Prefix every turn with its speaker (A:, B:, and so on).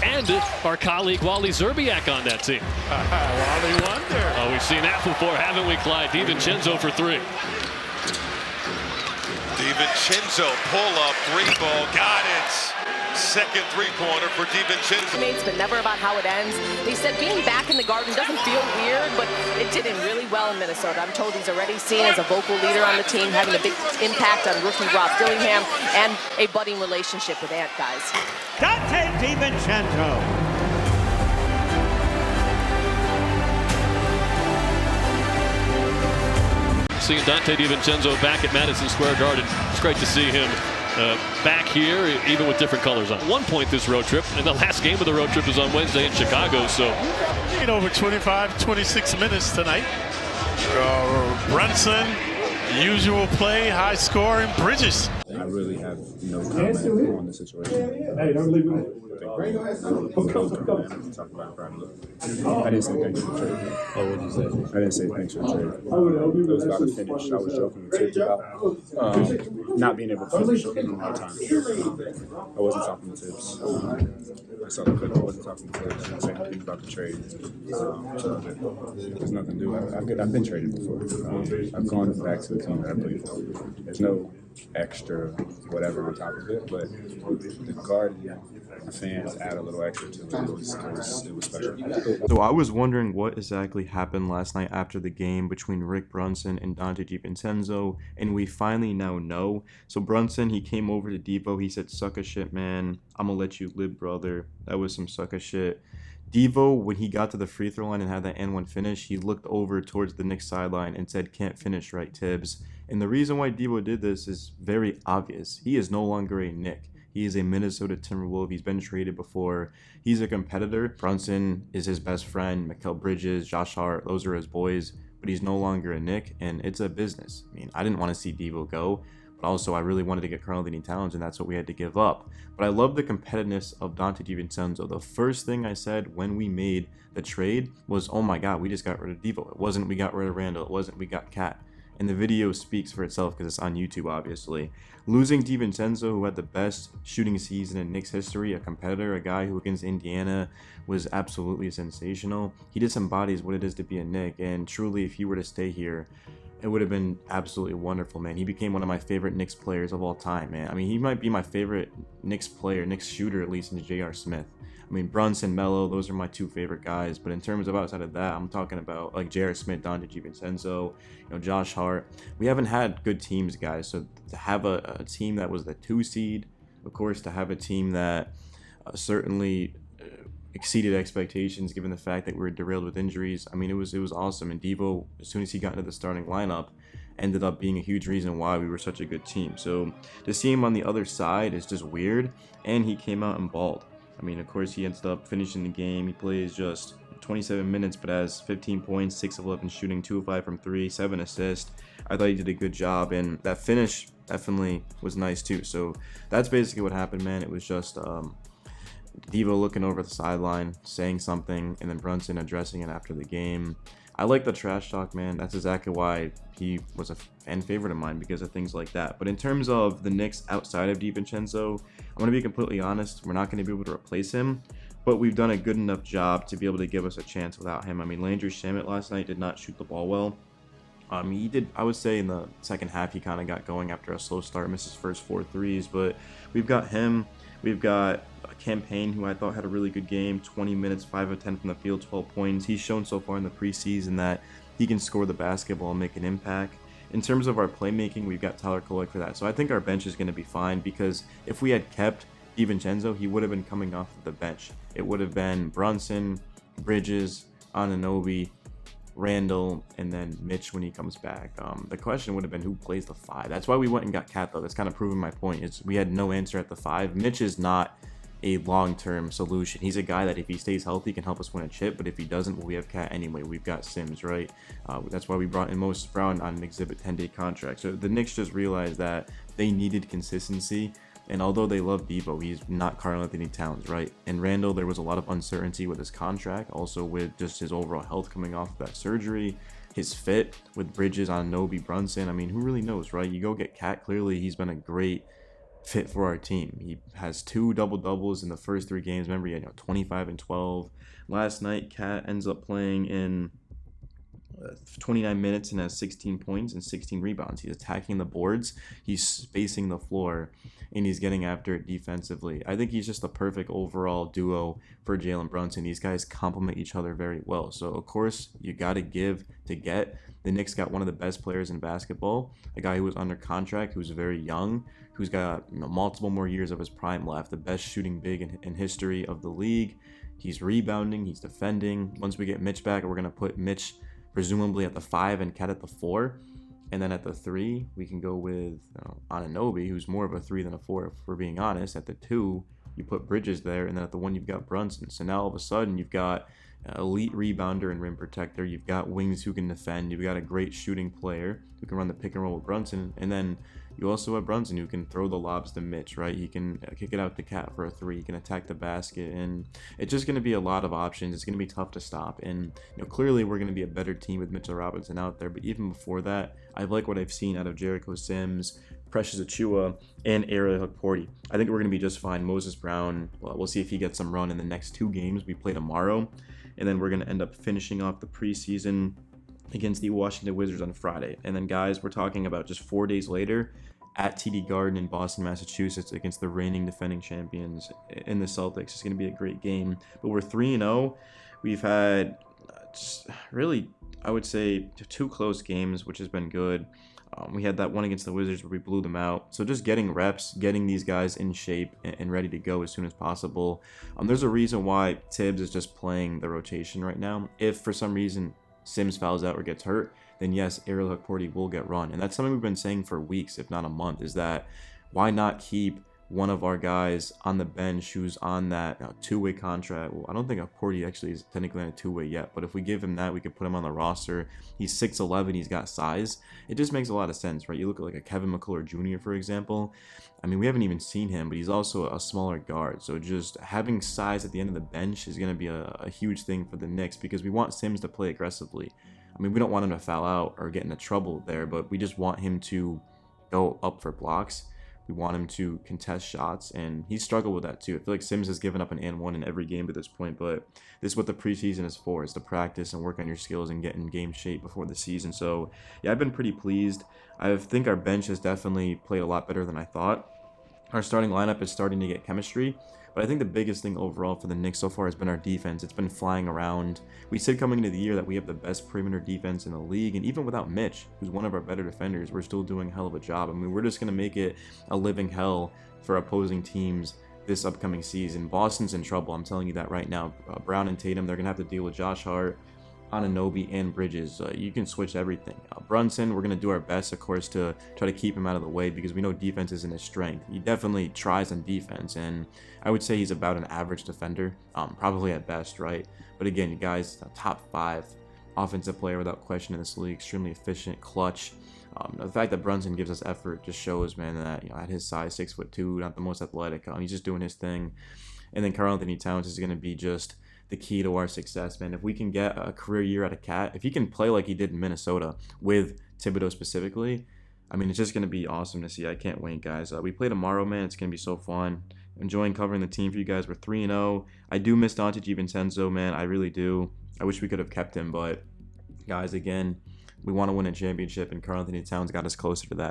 A: And our colleague Wally Zerbiak on that team.
B: Wally Wonder.
A: Oh, we've seen that before, haven't we, Clyde? DiVincenzo for three.
C: DiVincenzo pull-up three-ball, got it. Second three-pointer for DiVincenzo.
D: But never about how it ends. They said being back in the Garden doesn't feel weird, but it did him really well in Minnesota. I'm told he's already seen as a vocal leader on the team, having a big impact on rookie Rob Dillingham and a budding relationship with Ant, guys.
E: Donte DiVincenzo.
A: Seeing Donte DiVincenzo back at Madison Square Garden. It's great to see him back here, even with different colors on. At one point this road trip, and the last game of the road trip was on Wednesday in Chicago, so.
B: Over 25, 26 minutes tonight. Brunson, usual play, high score, and Bridges.
F: I really have no comment on the situation. Hey, don't leave it. I didn't say thanks for the trade. Oh, what did you say? I didn't say thanks for the trade. It was about to finish. I was joking with Tibbs about not being able to finish in my time. I wasn't talking to Tibbs. I saw the clip. I wasn't talking to Tibbs. I didn't say anything about the trade. There's nothing to do. I've been traded before. I've gone back to the team that I played for. There's no extra whatever on top of it, but the Guardian, the fans add a little extra to it. It was special.
G: So I was wondering what exactly happened last night after the game between Rick Brunson and Donte DiVincenzo, and we finally now know. So Brunson, he came over to Devo, he said, "Suck a shit, man. I'm gonna let you live, brother." That was some suck a shit. Devo, when he got to the free throw line and had that N1 finish, he looked over towards the Knicks sideline and said, "Can't finish right, Tibbs." And the reason why Devo did this is very obvious. He is no longer a Knick. He is a Minnesota Timberwolves. He's been traded before. He's a competitor. Brunson is his best friend. Mikal Bridges, Josh Hart, those are his boys. But he's no longer a Knick, and it's a business. I mean, I didn't want to see Devo go, but also I really wanted to get Karl-Anthony Towns, and that's what we had to give up. But I love the competitiveness of Donte DiVincenzo. The first thing I said when we made the trade was, oh my God, we just got rid of Devo. It wasn't we got rid of Randall. It wasn't we got Cat. And the video speaks for itself because it's on YouTube, obviously. Losing DiVincenzo, who had the best shooting season in Knicks history, a competitor, a guy who against Indiana was absolutely sensational. He just embodies what it is to be a Knick, and truly, if he were to stay here, it would have been absolutely wonderful, man. He became one of my favorite Knicks players of all time, man. I mean, he might be my favorite Knicks player, Knicks shooter, at least, in J.R. Smith. I mean, Brunson, Melo, those are my two favorite guys. But in terms of outside of that, I'm talking about like J.R. Smith, Donte DiVincenzo, Josh Hart. We haven't had good teams, guys. So to have a team that was the 2 seed, of course, to have a team that certainly exceeded expectations given the fact that we were derailed with injuries. I mean, it was awesome. And Devo, as soon as he got into the starting lineup, ended up being a huge reason why we were such a good team. So to see him on the other side is just weird. And he came out and balled. I mean, of course, he ends up finishing the game. He plays just 27 minutes, but has 15 points, 6 of 11 shooting, 2 of 5 from 3, 7 assists. I thought he did a good job, and that finish definitely was nice too. So that's basically what happened, man. It was just Devo looking over the sideline, saying something, and then Brunson addressing it after the game. I like the trash talk, man. That's exactly why he was a fan favorite of mine, because of things like that. But in terms of the Knicks outside of DiVincenzo, I'm going to be completely honest. We're not going to be able to replace him, but we've done a good enough job to be able to give us a chance without him. I mean, Landry Shamet last night did not shoot the ball well. He did, I would say in the second half, he kind of got going after a slow start, missed his first 4 threes, but we've got him. We've got a Campaign, who I thought had a really good game, 20 minutes, 5 of 10 from the field, 12 points. He's shown so far in the preseason that he can score the basketball and make an impact. In terms of our playmaking, we've got Tyler Kolek for that. So I think our bench is going to be fine, because if we had kept DiVincenzo, he would have been coming off of the bench. It would have been Brunson, Bridges, Anunoby, Randall, and then Mitch when he comes back. The question would have been who plays the 5. That's why we went and got Cat, though. That's kind of proving my point. Is we had no answer at the 5. Mitch is not a long-term solution. He's a guy that if he stays healthy can help us win a chip, but if he doesn't, well, we have Cat anyway. We've got Sims, right? That's why we brought in Moses Brown on an exhibit 10-day contract. So the Knicks just realized that they needed consistency. And although they love Devo, he's not Karl-Anthony Towns, right? And Randall, there was a lot of uncertainty with his contract, also with just his overall health coming off of that surgery, his fit with Bridges, Anunoby, Brunson. I mean, who really knows, right? You go get Cat. Clearly, he's been a great fit for our team. He has 2 double-doubles in the first 3 games. Remember, he had 25 and 12. Last night, Cat ends up playing in 29 minutes and has 16 points and 16 rebounds. He's attacking the boards, he's spacing the floor, and he's getting after it defensively. I think he's just the perfect overall duo for Jalen Brunson. These guys complement each other very well. So, of course, you got to give to get. The Knicks got one of the best players in basketball, a guy who was under contract, who's very young, who's got multiple more years of his prime left, the best shooting big in history of the league. He's rebounding, he's defending. Once we get Mitch back, we're going to put Mitch presumably at the 5 and Cat at the 4. And then at the 3, we can go with Anunoby, who's more of a 3 than a 4, if we're being honest. At the 2, you put Bridges there, and then at the 1, you've got Brunson. So now all of a sudden, you've got elite rebounder and rim protector. You've got wings who can defend. You've got a great shooting player who can run the pick and roll with Brunson. And then you also have Brunson who can throw the lobs to Mitch, right? He can kick it out to Cat for a 3. He can attack the basket. And it's just going to be a lot of options. It's going to be tough to stop. And clearly we're going to be a better team with Mitchell Robinson out there. But even before that, I like what I've seen out of Jericho Sims, Precious Achiuwa, and Ariel Hukporti. I think we're going to be just fine. Moses Brown, well, we'll see if he gets some run in the next 2 games we play tomorrow. And then we're going to end up finishing off the preseason against the Washington Wizards on Friday. And then, guys, we're talking about just 4 days later at TD Garden in Boston, Massachusetts against the reigning defending champions in the Celtics. It's going to be a great game. But we're 3-0. We've had really, I would say, 2 close games, which has been good. We had that one against the Wizards where we blew them out. So just getting reps, getting these guys in shape and ready to go as soon as possible. There's a reason why Tibbs is just playing the rotation right now. If for some reason Sims fouls out or gets hurt, then yes, Ariel Hukporti will get run. And that's something we've been saying for weeks, if not a month, is that why not keep one of our guys on the bench who's on that 2-way contract. Well, I don't think Hukporti actually is technically on a 2-way yet, but if we give him that, we could put him on the roster. He's 6'11", he's got size. It just makes a lot of sense, right? You look at like a Kevin McCullough Jr., for example. I mean, we haven't even seen him, but he's also a smaller guard. So just having size at the end of the bench is going to be a huge thing for the Knicks because we want Sims to play aggressively. I mean, we don't want him to foul out or get into trouble there, but we just want him to go up for blocks. We want him to contest shots, and he's struggled with that too. I feel like Sims has given up an and 1 in every game at this point, but this is what the preseason is for, is to practice and work on your skills and get in game shape before the season. So, yeah, I've been pretty pleased. I think our bench has definitely played a lot better than I thought. Our starting lineup is starting to get chemistry, but I think the biggest thing overall for the Knicks so far has been our defense. It's been flying around. We said coming into the year that we have the best perimeter defense in the league, and even without Mitch, who's one of our better defenders, we're still doing a hell of a job. I mean, we're just going to make it a living hell for opposing teams this upcoming season. Boston's in trouble, I'm telling you that right now. Brown and Tatum, they're going to have to deal with Josh Hart, Anunoby, and Bridges. You can switch everything. Brunson, we're going to do our best, of course, to try to keep him out of the way because we know defense isn't his strength. He definitely tries on defense, and I would say he's about an average defender, probably at best, right? But again, you guys, top 5 offensive player without question in this league, extremely efficient, clutch. The fact that Brunson gives us effort just shows, man, that at his size, 6'2", not the most athletic, he's just doing his thing. And then Karl-Anthony Towns is going to be just the key to our success, man. If we can get a career year out of Cat, if he can play like he did in Minnesota with Thibodeau specifically, I mean, it's just going to be awesome to see. I can't wait, guys. We play tomorrow, man. It's going to be so fun. Enjoying covering the team for you guys. We're 3-0. I do miss Dante DiVincenzo, man. I really do. I wish we could have kept him, but guys, again, we want to win a championship, and Karl-Anthony Towns got us closer to that.